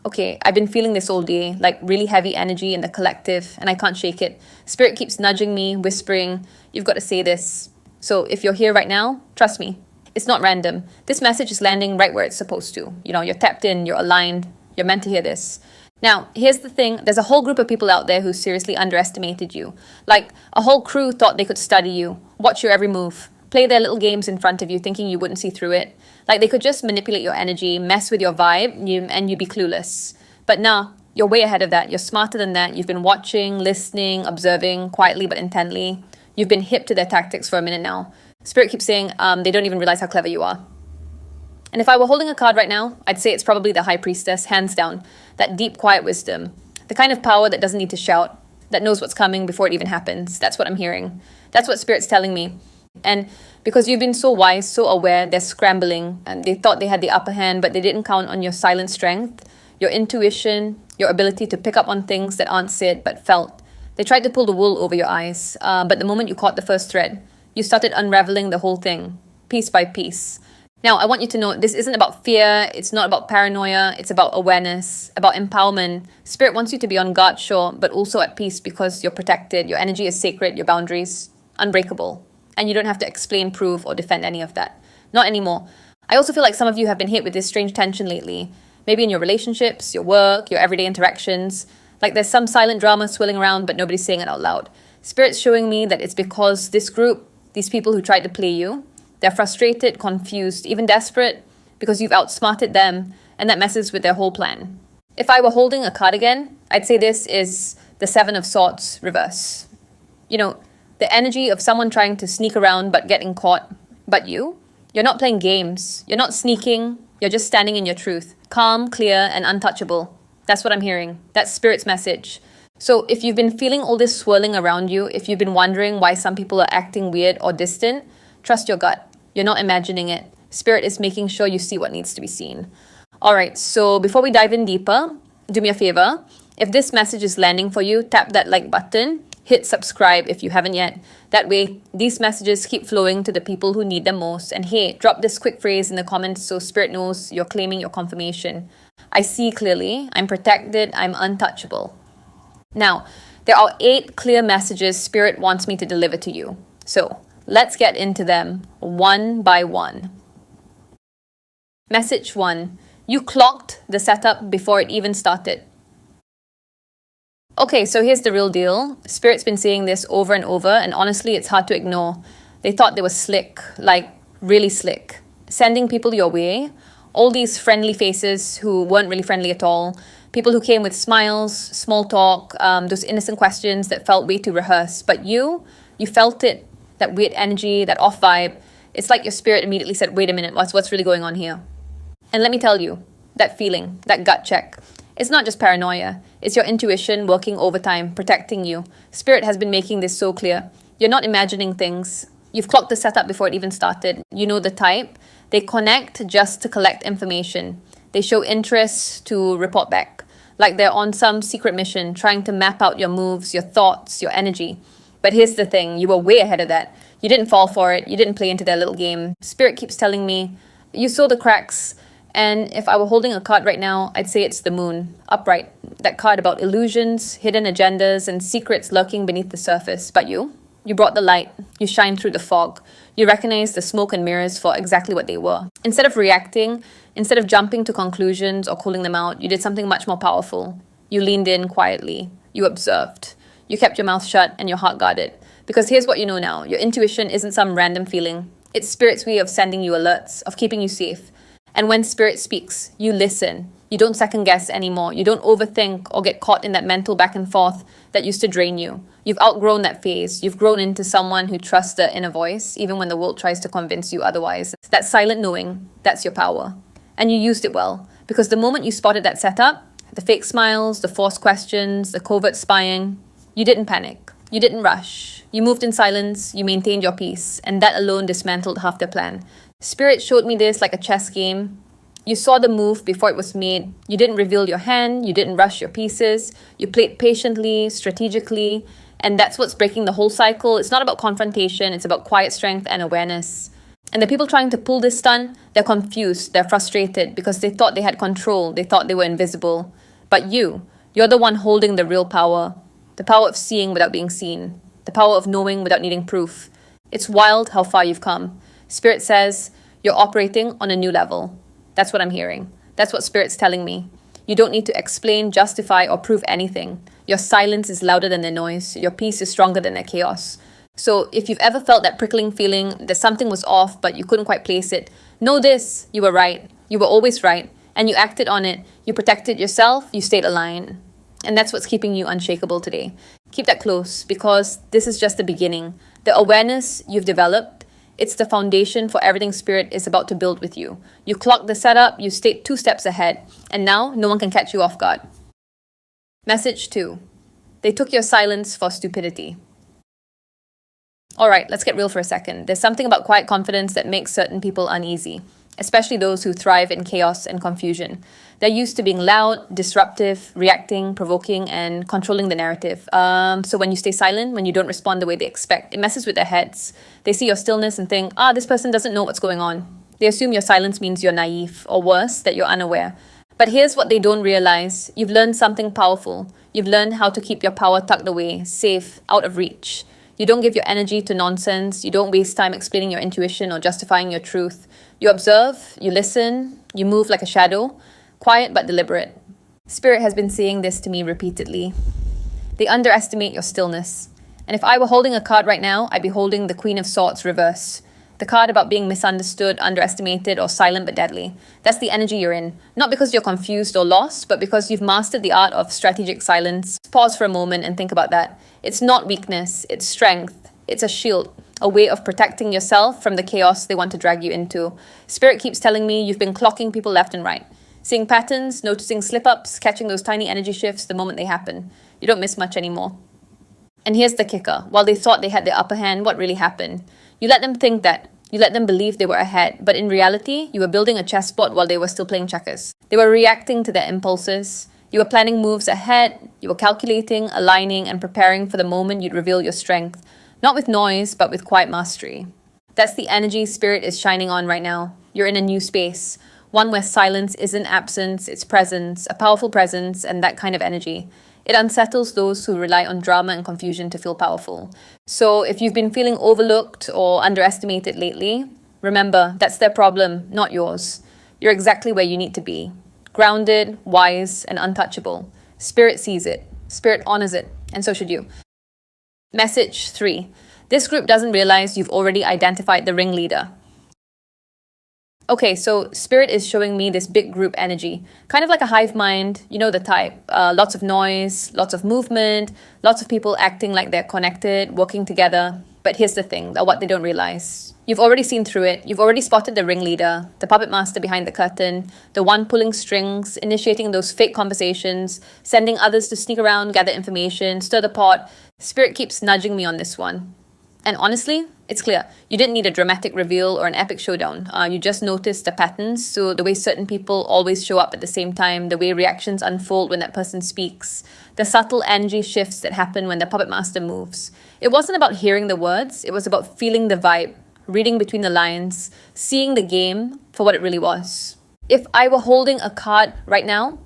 Okay, I've been feeling this all day, like really heavy energy in the collective, and I can't shake it. Spirit keeps nudging me, whispering, you've got to say this. So if you're here right now, trust me. It's not random. This message is landing right where it's supposed to. You're tapped in, you're aligned, you're meant to hear this. Now, here's the thing. There's a whole group of people out there who seriously underestimated you. Like, a whole crew thought they could study you, watch your every move, play their little games in front of you thinking you wouldn't see through it. Like, they could just manipulate your energy, mess with your vibe, and you'd be clueless. But nah, you're way ahead of that. You're smarter than that. You've been watching, listening, observing, quietly but intently. You've been hip to their tactics for a minute now. Spirit keeps saying they don't even realize how clever you are. And if I were holding a card right now, I'd say it's probably the High Priestess, hands down. That deep, quiet wisdom. The kind of power that doesn't need to shout, that knows what's coming before it even happens. That's what I'm hearing. That's what Spirit's telling me. And because you've been so wise, so aware, they're scrambling. And they thought they had the upper hand, but they didn't count on your silent strength, your intuition, your ability to pick up on things that aren't said but felt. They tried to pull the wool over your eyes, but the moment you caught the first thread, you started unraveling the whole thing, piece by piece. Now, I want you to know this isn't about fear, it's not about paranoia, it's about awareness, about empowerment. Spirit wants you to be on guard, sure, but also at peace because you're protected, your energy is sacred, your boundaries unbreakable. And you don't have to explain, prove, or defend any of that. Not anymore. I also feel like some of you have been hit with this strange tension lately. Maybe in your relationships, your work, your everyday interactions. Like there's some silent drama swirling around, but nobody's saying it out loud. Spirit's showing me that it's because this group, these people who tried to play you, they're frustrated, confused, even desperate because you've outsmarted them, and that messes with their whole plan. If I were holding a card again, I'd say this is the Seven of Swords reverse. The energy of someone trying to sneak around but getting caught. But you're not playing games. You're not sneaking. You're just standing in your truth. Calm, clear, and untouchable. That's what I'm hearing. That's Spirit's message. So if you've been feeling all this swirling around you, if you've been wondering why some people are acting weird or distant, trust your gut. You're not imagining it. Spirit is making sure you see what needs to be seen. All right, so before we dive in deeper, do me a favor. If this message is landing for you, tap that like button. Hit subscribe if you haven't yet. That way, these messages keep flowing to the people who need them most. And hey, drop this quick phrase in the comments so Spirit knows you're claiming your confirmation. I see clearly. I'm protected. I'm untouchable. Now, there are 8 clear messages Spirit wants me to deliver to you. So, let's get into them one by one. Message 1. You clocked the setup before it even started. Okay, so here's the real deal. Spirit's been saying this over and over, and honestly, it's hard to ignore. They thought they were slick, like really slick. Sending people your way, all these friendly faces who weren't really friendly at all, people who came with smiles, small talk, those innocent questions that felt way too rehearsed. But you felt it, that weird energy, that off vibe. It's like your spirit immediately said, wait a minute, what's really going on here? And let me tell you, that feeling, that gut check, it's not just paranoia. It's your intuition working overtime, protecting you. Spirit has been making this so clear. You're not imagining things. You've clocked the setup before it even started. You know the type. They connect just to collect information. They show interest to report back. Like they're on some secret mission, trying to map out your moves, your thoughts, your energy. But here's the thing. You were way ahead of that. You didn't fall for it. You didn't play into their little game. Spirit keeps telling me, you saw the cracks. And if I were holding a card right now, I'd say it's the moon, upright. That card about illusions, hidden agendas, and secrets lurking beneath the surface. But you brought the light. You shine through the fog. You recognize the smoke and mirrors for exactly what they were. Instead of reacting, instead of jumping to conclusions or calling them out, you did something much more powerful. You leaned in quietly. You observed. You kept your mouth shut and your heart guarded. Because here's what you know now. Your intuition isn't some random feeling. It's Spirit's way of sending you alerts, of keeping you safe. And when Spirit speaks, you listen. You don't second guess anymore. You don't overthink or get caught in that mental back and forth that used to drain you. You've outgrown that phase. You've grown into someone who trusts the inner voice, even when the world tries to convince you otherwise. That silent knowing, that's your power. And you used it well. Because the moment you spotted that setup, the fake smiles, the forced questions, the covert spying, you didn't panic. You didn't rush. You moved in silence. You maintained your peace. And that alone dismantled half their plan. Spirit showed me this like a chess game. You saw the move before it was made. You didn't reveal your hand. You didn't rush your pieces. You played patiently, strategically. And that's what's breaking the whole cycle. It's not about confrontation. It's about quiet strength and awareness. And the people trying to pull this stunt, they're confused, they're frustrated because they thought they had control, they thought they were invisible. But you're the one holding the real power. The power of seeing without being seen. The power of knowing without needing proof. It's wild how far you've come. Spirit says you're operating on a new level. That's what I'm hearing. That's what Spirit's telling me. You don't need to explain, justify, or prove anything. Your silence is louder than the noise. Your peace is stronger than the chaos. So if you've ever felt that prickling feeling that something was off but you couldn't quite place it, know this, you were right. You were always right. And you acted on it. You protected yourself. You stayed aligned. And that's what's keeping you unshakable today. Keep that close because this is just the beginning. The awareness you've developed, it's the foundation for everything Spirit is about to build with you. You clocked the setup, you stayed 2 steps ahead, and now no one can catch you off guard. Message 2. They took your silence for stupidity. Alright, let's get real for a second. There's something about quiet confidence that makes certain people uneasy, especially those who thrive in chaos and confusion. They're used to being loud, disruptive, reacting, provoking, and controlling the narrative. So when you stay silent, when you don't respond the way they expect, it messes with their heads. They see your stillness and think, this person doesn't know what's going on. They assume your silence means you're naive, or worse, that you're unaware. But here's what they don't realize. You've learned something powerful. You've learned how to keep your power tucked away, safe, out of reach. You don't give your energy to nonsense. You don't waste time explaining your intuition or justifying your truth. You observe, you listen, you move like a shadow, quiet but deliberate. Spirit has been saying this to me repeatedly. They underestimate your stillness. And if I were holding a card right now, I'd be holding the Queen of Swords reverse. The card about being misunderstood, underestimated, or silent but deadly. That's the energy you're in. Not because you're confused or lost, but because you've mastered the art of strategic silence. Pause for a moment and think about that. It's not weakness, it's strength. It's a shield, a way of protecting yourself from the chaos they want to drag you into. Spirit keeps telling me you've been clocking people left and right. Seeing patterns, noticing slip-ups, catching those tiny energy shifts the moment they happen. You don't miss much anymore. And here's the kicker. While they thought they had the upper hand, what really happened? You let them think that. You let them believe they were ahead. But in reality, you were building a chessboard while they were still playing checkers. They were reacting to their impulses. You were planning moves ahead. You were calculating, aligning, and preparing for the moment you'd reveal your strength. Not with noise, but with quiet mastery. That's the energy Spirit is shining on right now. You're in a new space. One where silence isn't absence, it's presence, a powerful presence, and that kind of energy. It unsettles those who rely on drama and confusion to feel powerful. So if you've been feeling overlooked or underestimated lately, remember, that's their problem, not yours. You're exactly where you need to be. Grounded, wise, and untouchable. Spirit sees it. Spirit honors it. And so should you. Message 3. This group doesn't realize you've already identified the ringleader. Okay, so Spirit is showing me this big group energy, kind of like a hive mind, you know the type. Lots of noise, lots of movement, lots of people acting like they're connected, working together. But here's the thing, what they don't realize. You've already seen through it. You've already spotted the ringleader, the puppet master behind the curtain, the one pulling strings, initiating those fake conversations, sending others to sneak around, gather information, stir the pot. Spirit keeps nudging me on this one. And honestly, it's clear. You didn't need a dramatic reveal or an epic showdown. You just noticed the patterns. So the way certain people always show up at the same time, the way reactions unfold when that person speaks, the subtle energy shifts that happen when the puppet master moves. It wasn't about hearing the words. It was about feeling the vibe, reading between the lines, seeing the game for what it really was. If I were holding a card right now,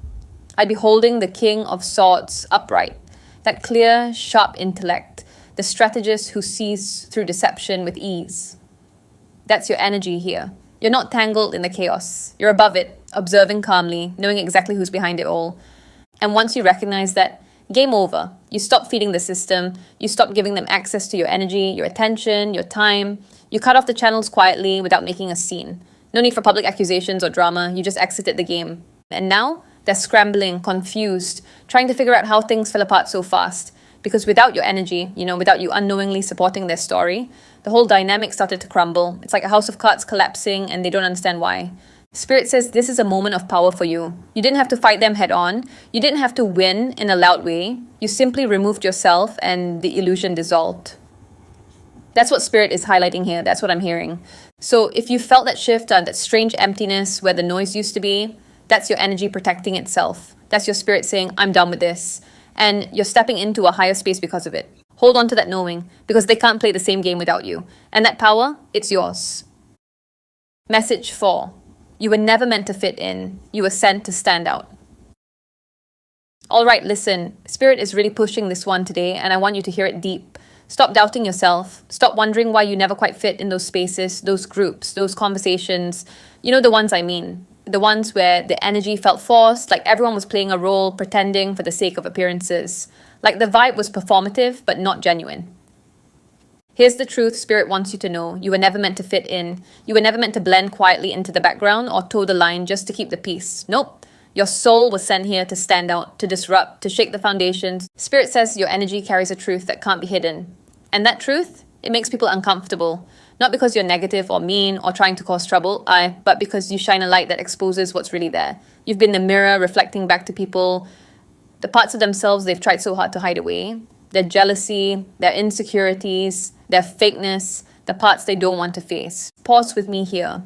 I'd be holding the King of Swords upright. That clear, sharp intellect. The strategist who sees through deception with ease. That's your energy here. You're not tangled in the chaos. You're above it, observing calmly, knowing exactly who's behind it all. And once you recognize that, game over. You stop feeding the system. You stop giving them access to your energy, your attention, your time. You cut off the channels quietly without making a scene. No need for public accusations or drama. You just exited the game. And now, they're scrambling, confused, trying to figure out how things fell apart so fast. Because without your energy, without you unknowingly supporting their story, the whole dynamic started to crumble. It's like a house of cards collapsing and they don't understand why. Spirit says this is a moment of power for you. You didn't have to fight them head on. You didn't have to win in a loud way. You simply removed yourself and the illusion dissolved. That's what Spirit is highlighting here. That's what I'm hearing. So if you felt that shift and that strange emptiness where the noise used to be, that's your energy protecting itself. That's your Spirit saying, I'm done with this. And you're stepping into a higher space because of it. Hold on to that knowing, because they can't play the same game without you. And that power, it's yours. Message 4. You were never meant to fit in. You were sent to stand out. All right, listen. Spirit is really pushing this one today, and I want you to hear it deep. Stop doubting yourself. Stop wondering why you never quite fit in those spaces, those groups, those conversations. You know the ones I mean. The ones where the energy felt forced, like everyone was playing a role, pretending for the sake of appearances. Like the vibe was performative, but not genuine. Here's the truth Spirit wants you to know. You were never meant to fit in. You were never meant to blend quietly into the background or toe the line just to keep the peace. Nope. Your soul was sent here to stand out, to disrupt, to shake the foundations. Spirit says your energy carries a truth that can't be hidden. And that truth, it makes people uncomfortable. Not because you're negative or mean or trying to cause trouble, but because you shine a light that exposes what's really there. You've been the mirror reflecting back to people the parts of themselves they've tried so hard to hide away. Their jealousy, their insecurities, their fakeness, the parts they don't want to face. Pause with me here.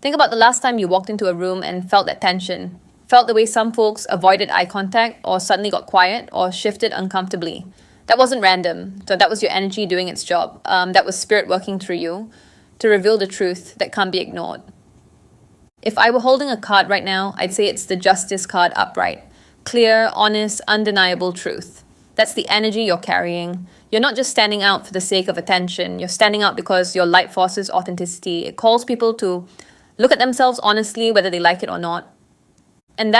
Think about the last time you walked into a room and felt that tension. Felt the way some folks avoided eye contact or suddenly got quiet or shifted uncomfortably. That wasn't random. So that was your energy doing its job. That was Spirit working through you to reveal the truth that can't be ignored. If I were holding a card right now, I'd say it's the Justice card upright. Clear, honest, undeniable truth. That's the energy you're carrying. You're not just standing out for the sake of attention. You're standing out because your light forces authenticity. It calls people to look at themselves honestly, whether they like it or not. And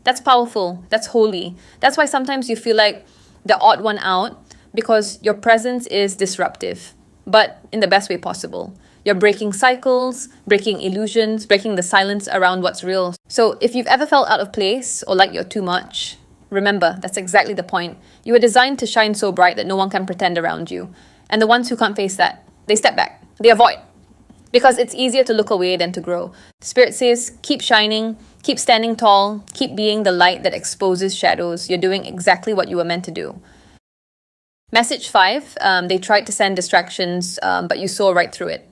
that's powerful. That's holy. That's why sometimes you feel like the odd one out, because your presence is disruptive, but in the best way possible. You're breaking cycles, breaking illusions, breaking the silence around what's real. So if you've ever felt out of place or like you're too much, remember, that's exactly the point. You were designed to shine so bright that no one can pretend around you. And the ones who can't face that, they step back, they avoid. Because it's easier to look away than to grow. Spirit says, keep shining, keep standing tall, keep being the light that exposes shadows. You're doing exactly what you were meant to do. Message 5, they tried to send distractions, but you saw right through it.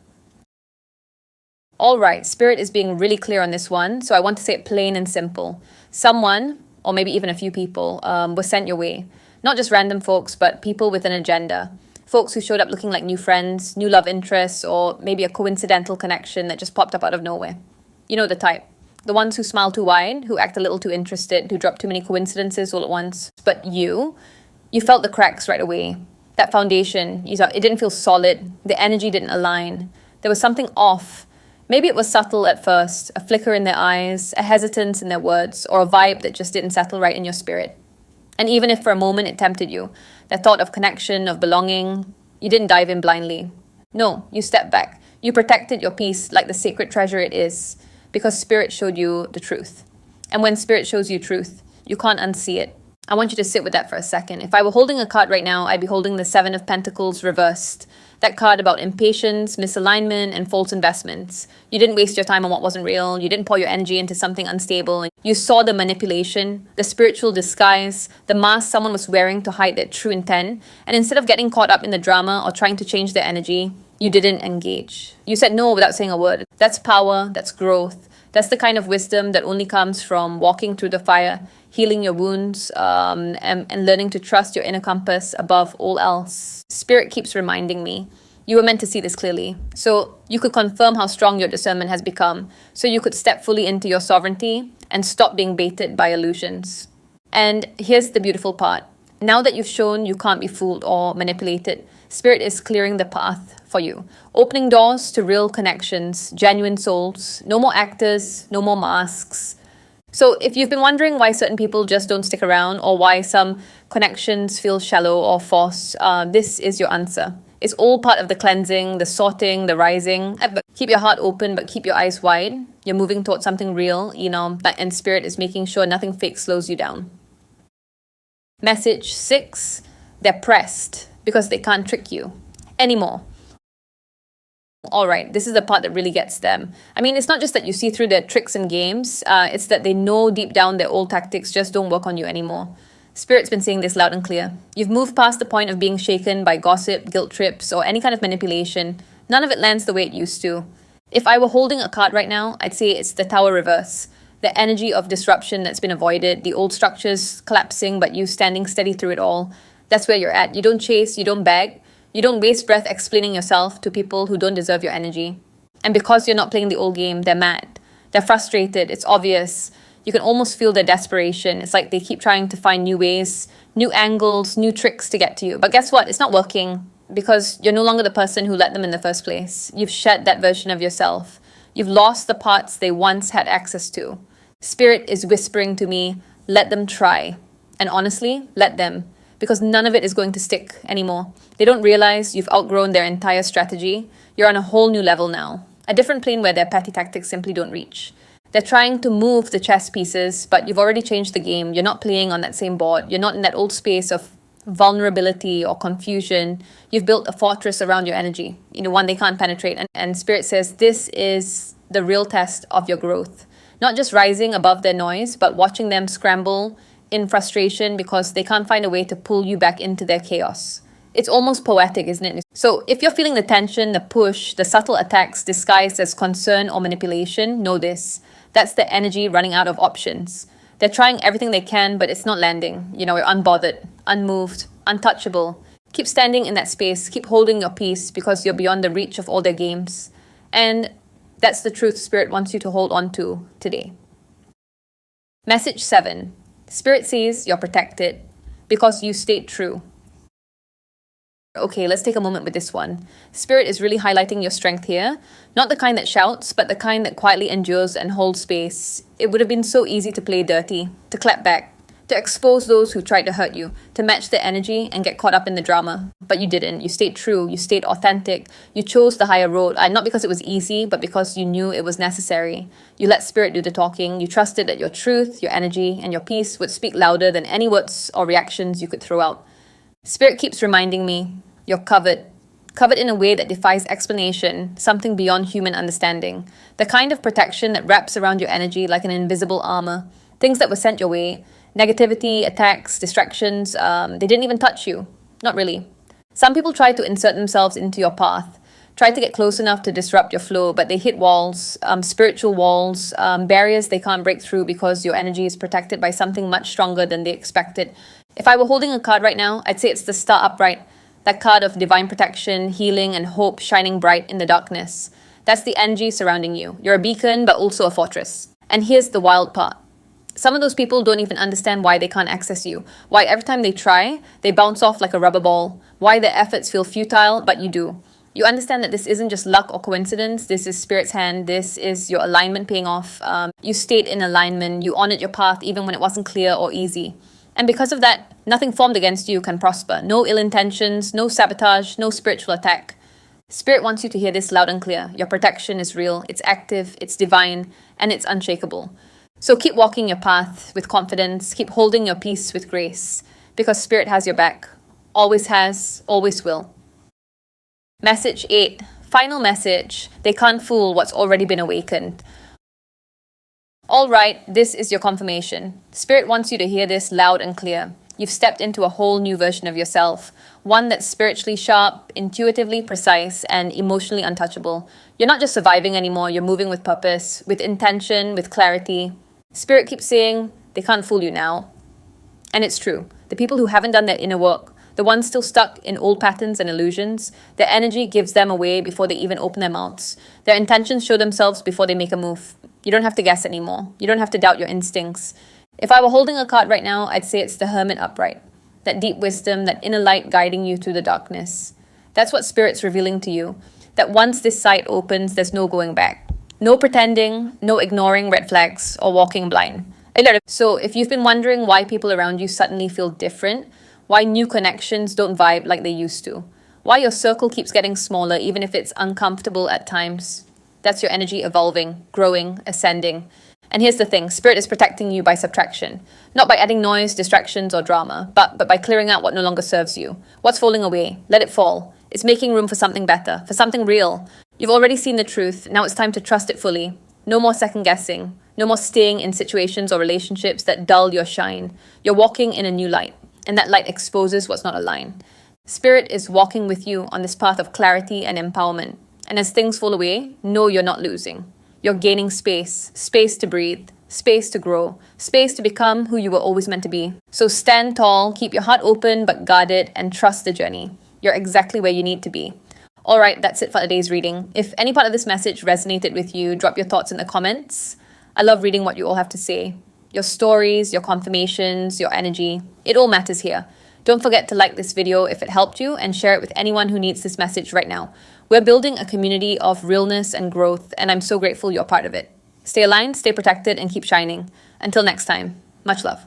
All right, Spirit is being really clear on this one, so I want to say it plain and simple. Someone, or maybe even a few people, were sent your way. Not just random folks, but people with an agenda. Folks who showed up looking like new friends, new love interests, or maybe a coincidental connection that just popped up out of nowhere. You know the type. The ones who smile too wide, who act a little too interested, who drop too many coincidences all at once. But you felt the cracks right away. That foundation, it didn't feel solid. The energy didn't align. There was something off. Maybe it was subtle at first, a flicker in their eyes, a hesitance in their words, or a vibe that just didn't settle right in your spirit. And even if for a moment it tempted you, that thought of connection, of belonging, you didn't dive in blindly. No, you stepped back. You protected your peace like the sacred treasure it is, because Spirit showed you the truth. And when Spirit shows you truth, you can't unsee it. I want you to sit with that for a second. If I were holding a card right now, I'd be holding the 7 of Pentacles reversed. That card about impatience, misalignment, and false investments. You didn't waste your time on what wasn't real. You didn't pour your energy into something unstable. You saw the manipulation, the spiritual disguise, the mask someone was wearing to hide their true intent. And instead of getting caught up in the drama or trying to change their energy, you didn't engage. You said no without saying a word. That's power, that's growth. That's the kind of wisdom that only comes from walking through the fire, healing your wounds, and learning to trust your inner compass above all else. Spirit keeps reminding me, you were meant to see this clearly. So you could confirm how strong your discernment has become. So you could step fully into your sovereignty and stop being baited by illusions. And here's the beautiful part. Now that you've shown you can't be fooled or manipulated, Spirit is clearing the path for you. Opening doors to real connections, genuine souls, no more actors, no more masks. So if you've been wondering why certain people just don't stick around or why some connections feel shallow or forced, this is your answer. It's all part of the cleansing, the sorting, the rising. But keep your heart open, but keep your eyes wide. You're moving towards something real, and Spirit is making sure nothing fake slows you down. Message 6, they're pressed because they can't trick you anymore. All right, this is the part that really gets them. I mean, it's not just that you see through their tricks and games. It's that they know deep down their old tactics just don't work on you anymore. Spirit's been saying this loud and clear. You've moved past the point of being shaken by gossip, guilt trips, or any kind of manipulation. None of it lands the way it used to. If I were holding a card right now, I'd say it's the Tower reverse. The energy of disruption that's been avoided, the old structures collapsing, but you standing steady through it all. That's where you're at. You don't chase, you don't beg. You don't waste breath explaining yourself to people who don't deserve your energy. And because you're not playing the old game, they're mad. They're frustrated. It's obvious. You can almost feel their desperation. It's like they keep trying to find new ways, new angles, new tricks to get to you. But guess what? It's not working because you're no longer the person who let them in the first place. You've shed that version of yourself. You've lost the parts they once had access to. Spirit is whispering to me, let them try. And honestly, let them. Because none of it is going to stick anymore. They don't realize you've outgrown their entire strategy. You're on a whole new level now. A different plane where their petty tactics simply don't reach. They're trying to move the chess pieces, but you've already changed the game. You're not playing on that same board. You're not in that old space of vulnerability or confusion. You've built a fortress around your energy, one they can't penetrate. And Spirit says this is the real test of your growth. Not just rising above their noise, but watching them scramble in frustration because they can't find a way to pull you back into their chaos. It's almost poetic, isn't it? So if you're feeling the tension, the push, the subtle attacks disguised as concern or manipulation, know this. That's the energy running out of options. They're trying everything they can, but it's not landing. You're unbothered, unmoved, untouchable. Keep standing in that space. Keep holding your peace because you're beyond the reach of all their games. And that's the truth Spirit wants you to hold on to today. Message 7. Spirit says you're protected because you stayed true. Okay, let's take a moment with this one. Spirit is really highlighting your strength here. Not the kind that shouts, but the kind that quietly endures and holds space. It would have been so easy to play dirty, to clap back, to expose those who tried to hurt you, to match the energy and get caught up in the drama. But you didn't. You stayed true. You stayed authentic. You chose the higher road, not because it was easy, but because you knew it was necessary. You let Spirit do the talking. You trusted that your truth, your energy, and your peace would speak louder than any words or reactions you could throw out. Spirit keeps reminding me, you're covered. Covered in a way that defies explanation, something beyond human understanding. The kind of protection that wraps around your energy like an invisible armor. Things that were sent your way, negativity, attacks, distractions, they didn't even touch you. Not really. Some people try to insert themselves into your path, try to get close enough to disrupt your flow, but they hit walls, spiritual walls, barriers they can't break through because your energy is protected by something much stronger than they expected. If I were holding a card right now, I'd say it's the Star Upright, that card of divine protection, healing, and hope shining bright in the darkness. That's the energy surrounding you. You're a beacon, but also a fortress. And here's the wild part. Some of those people don't even understand why they can't access you, why every time they try, they bounce off like a rubber ball, why their efforts feel futile, but you do. You understand that this isn't just luck or coincidence, this is Spirit's hand, this is your alignment paying off. You stayed in alignment, you honored your path even when it wasn't clear or easy. And because of that, nothing formed against you can prosper. No ill intentions, no sabotage, no spiritual attack. Spirit wants you to hear this loud and clear. Your protection is real, it's active, it's divine, and it's unshakable. So keep walking your path with confidence, keep holding your peace with grace, because Spirit has your back. Always has, always will. Message 8. Final message. They can't fool what's already been awakened. All right, this is your confirmation. Spirit wants you to hear this loud and clear. You've stepped into a whole new version of yourself, one that's spiritually sharp, intuitively precise, and emotionally untouchable. You're not just surviving anymore, you're moving with purpose, with intention, with clarity. Spirit keeps saying, they can't fool you now. And it's true. The people who haven't done their inner work, the ones still stuck in old patterns and illusions, their energy gives them away before they even open their mouths. Their intentions show themselves before they make a move. You don't have to guess anymore. You don't have to doubt your instincts. If I were holding a card right now, I'd say it's the Hermit Upright. That deep wisdom, that inner light guiding you through the darkness. That's what Spirit's revealing to you. That once this sight opens, there's no going back. No pretending, no ignoring red flags or walking blind. So if you've been wondering why people around you suddenly feel different, why new connections don't vibe like they used to, why your circle keeps getting smaller even if it's uncomfortable at times, that's your energy evolving, growing, ascending. And here's the thing, Spirit is protecting you by subtraction. Not by adding noise, distractions, or drama, but by clearing out what no longer serves you. What's falling away? Let it fall. It's making room for something better, for something real. You've already seen the truth, now it's time to trust it fully. No more second guessing. No more staying in situations or relationships that dull your shine. You're walking in a new light, and that light exposes what's not aligned. Spirit is walking with you on this path of clarity and empowerment. And as things fall away, know you're not losing. You're gaining space, space to breathe, space to grow, space to become who you were always meant to be. So stand tall, keep your heart open but guarded, and trust the journey. You're exactly where you need to be. All right, that's it for today's reading. If any part of this message resonated with you, drop your thoughts in the comments. I love reading what you all have to say. Your stories, your confirmations, your energy. It all matters here. Don't forget to like this video if it helped you and share it with anyone who needs this message right now. We're building a community of realness and growth, and I'm so grateful you're part of it. Stay aligned, stay protected, and keep shining. Until next time, much love.